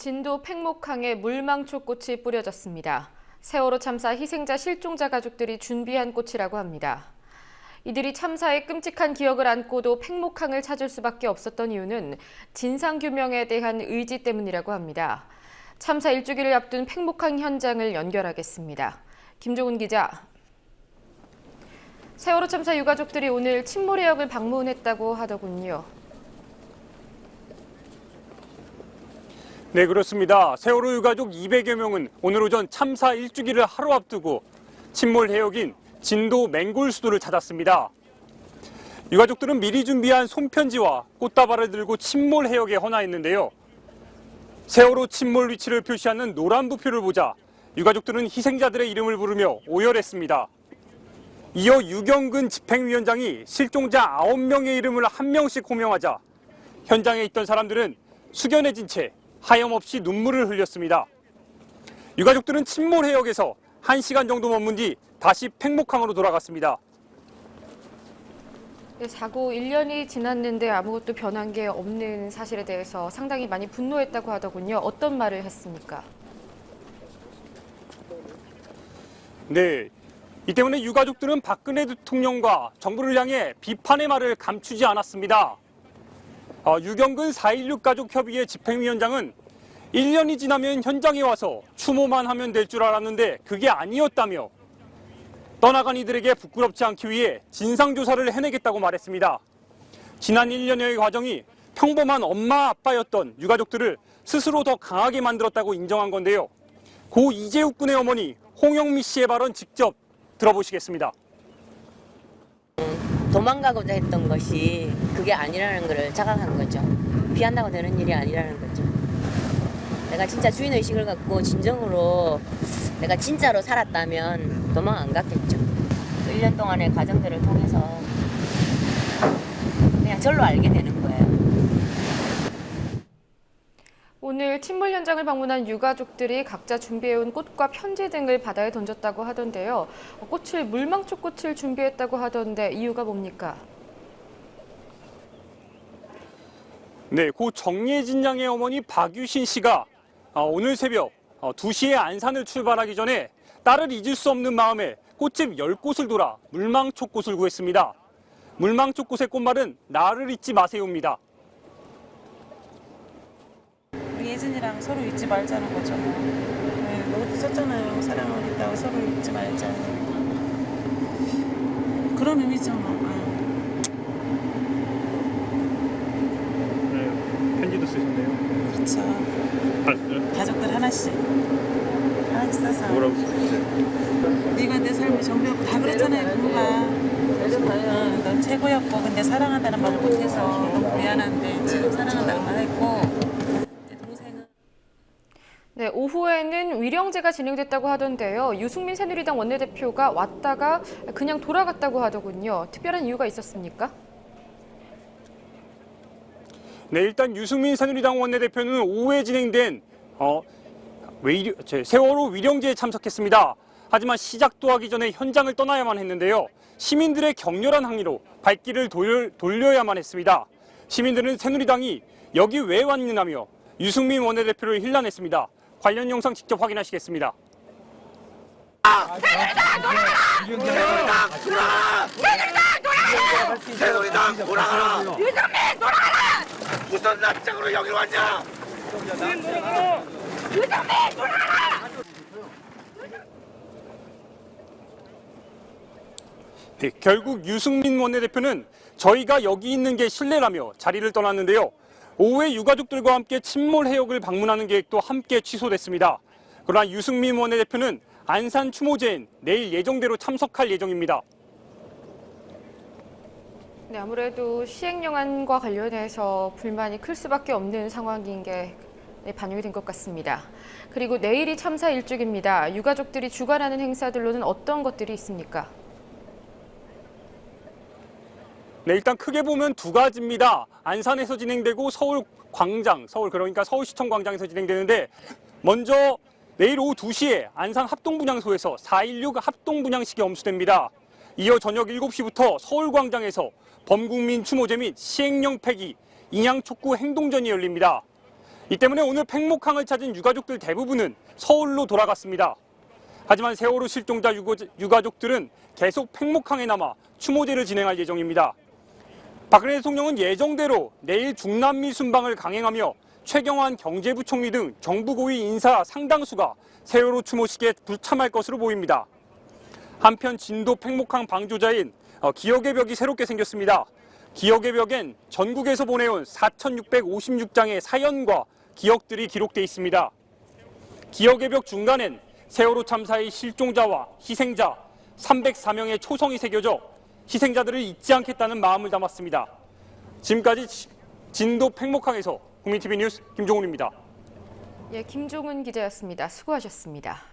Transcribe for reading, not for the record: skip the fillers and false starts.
진도 팽목항에 물망초꽃이 뿌려졌습니다. 세월호 참사 희생자 실종자 가족들이 준비한 꽃이라고 합니다. 이들이 참사의 끔찍한 기억을 안고도 팽목항을 찾을 수밖에 없었던 이유는 진상규명에 대한 의지 때문이라고 합니다. 참사 일주기를 앞둔 팽목항 현장을 연결하겠습니다. 김종훈 기자. 세월호 참사 유가족들이 오늘 침몰해역을 방문했다고 하더군요. 네, 그렇습니다. 세월호 유가족 200여 명은 오늘 오전 참사 일주기를 하루 앞두고 침몰 해역인 진도 맹골수도를 찾았습니다. 유가족들은 미리 준비한 손편지와 꽃다발을 들고 침몰 해역에 헌화했는데요. 세월호 침몰 위치를 표시하는 노란 부표를 보자 유가족들은 희생자들의 이름을 부르며 오열했습니다. 이어 유경근 집행위원장이 실종자 9명의 이름을 한 명씩 호명하자 현장에 있던 사람들은 숙연해진 채 하염없이 눈물을 흘렸습니다. 유가족들은 침몰 해역에서 1시간 정도 머문 뒤 다시 팽목항으로 돌아갔습니다. 사고 1년이 지났는데 아무것도 변한 게 없는 사실에 대해서 상당히 많이 분노했다고 하더군요. 어떤 말을 했습니까? 네, 이 때문에 유가족들은 박근혜 대통령과 정부를 향해 비판의 말을 감추지 않았습니다. 유경근 4.16 가족협의회 집행위원장은 1년이 지나면 현장에 와서 추모만 하면 될 줄 알았는데 그게 아니었다며 떠나간 이들에게 부끄럽지 않기 위해 진상조사를 해내겠다고 말했습니다. 지난 1년여의 과정이 평범한 엄마 아빠였던 유가족들을 스스로 더 강하게 만들었다고 인정한 건데요. 고 이재욱 군의 어머니 홍영미 씨의 발언 직접 들어보시겠습니다. 도망가고자 했던 것이 그게 아니라는 것을 자각한 거죠. 피한다고 되는 일이 아니라는 거죠. 내가 진짜 주인의식을 갖고 진정으로 내가 진짜로 살았다면 도망 안 갔겠죠. 1년 동안의 과정들을 통해서 그냥 절로 알게 되는 거예요. 오늘 침몰 현장을 방문한 유가족들이 각자 준비해온 꽃과 편지 등을 바다에 던졌다고 하던데요. 물망초꽃을 준비했다고 하던데 이유가 뭡니까? 네, 고 정예진 양의 어머니 박유신 씨가 오늘 새벽 2시에 안산을 출발하기 전에 딸을 잊을 수 없는 마음에 꽃집 10곳을 돌아 물망초꽃을 구했습니다. 물망초꽃의 꽃말은 나를 잊지 마세요입니다. 예진이랑 서로 잊지 말자는 거죠. 네, 너도 썼잖아요. 사랑을 있다고 서로 잊지 말자. 그런 의미죠. 네, 편지도 쓰셨네요. 그렇죠. 가족들 하나씩 써서. 뭐라고 쓰셨어요? 네가 내 삶의 정비였고 다 그랬잖아요. 부모가. 넌 최고였고 근데 사랑한다는 말을 못해서 너무 미안한데 지금 사랑한다는 말 했고. 네, 오후에는 위령제가 진행됐다고 하던데요. 유승민 새누리당 원내대표가 왔다가 그냥 돌아갔다고 하더군요. 특별한 이유가 있었습니까? 네, 일단 유승민 새누리당 원내대표는 오후에 진행된 세월호 위령제에 참석했습니다. 하지만 시작도 하기 전에 현장을 떠나야만 했는데요. 시민들의 격렬한 항의로 발길을 돌려야만 했습니다. 시민들은 새누리당이 여기 왜 왔느냐며 유승민 원내대표를 힐난했습니다. 관련 영상 직접 확인하시겠습니다. 새누리당 돌아가라! 유승민 돌아가라! 무슨 납작으로 여기 왔냐? 유승민 돌아가라! 네, 결국 유승민 원내대표는 저희가 여기 있는 게 실례라며 자리를 떠났는데요. 오후에 유가족들과 함께 침몰 해역을 방문하는 계획도 함께 취소됐습니다. 그러나 유승민 원내대표는 안산 추모제엔 내일 예정대로 참석할 예정입니다. 네, 아무래도 시행령안과 관련해서 불만이 클 수밖에 없는 상황인 게 반영이 된 것 같습니다. 그리고 내일이 참사 일주기입니다. 유가족들이 주관하는 행사들로는 어떤 것들이 있습니까? 네, 일단 크게 보면 두 가지입니다. 안산에서 진행되고 서울시청 광장에서 진행되는데 먼저 내일 오후 2시에 안산 합동분향소에서 4.16 합동분향식이 엄수됩니다. 이어 저녁 7시부터 서울광장에서 범국민 추모제 및 시행령 폐기, 인양촉구 행동전이 열립니다. 이 때문에 오늘 팽목항을 찾은 유가족들 대부분은 서울로 돌아갔습니다. 하지만 세월호 실종자 유가족들은 계속 팽목항에 남아 추모제를 진행할 예정입니다. 박근혜 대통령은 예정대로 내일 중남미 순방을 강행하며 최경환 경제부총리 등 정부 고위 인사 상당수가 세월호 추모식에 불참할 것으로 보입니다. 한편 진도 팽목항 방조자인 기억의 벽이 새롭게 생겼습니다. 기억의 벽엔 전국에서 보내온 4,656장의 사연과 기억들이 기록돼 있습니다. 기억의 벽 중간엔 세월호 참사의 실종자와 희생자 304명의 초성이 새겨져 희생자들을 잊지 않겠다는 마음을 담았습니다. 지금까지 진도 팽목항에서 국민TV 뉴스 김종훈입니다. 예, 김종훈 기자였습니다. 수고하셨습니다.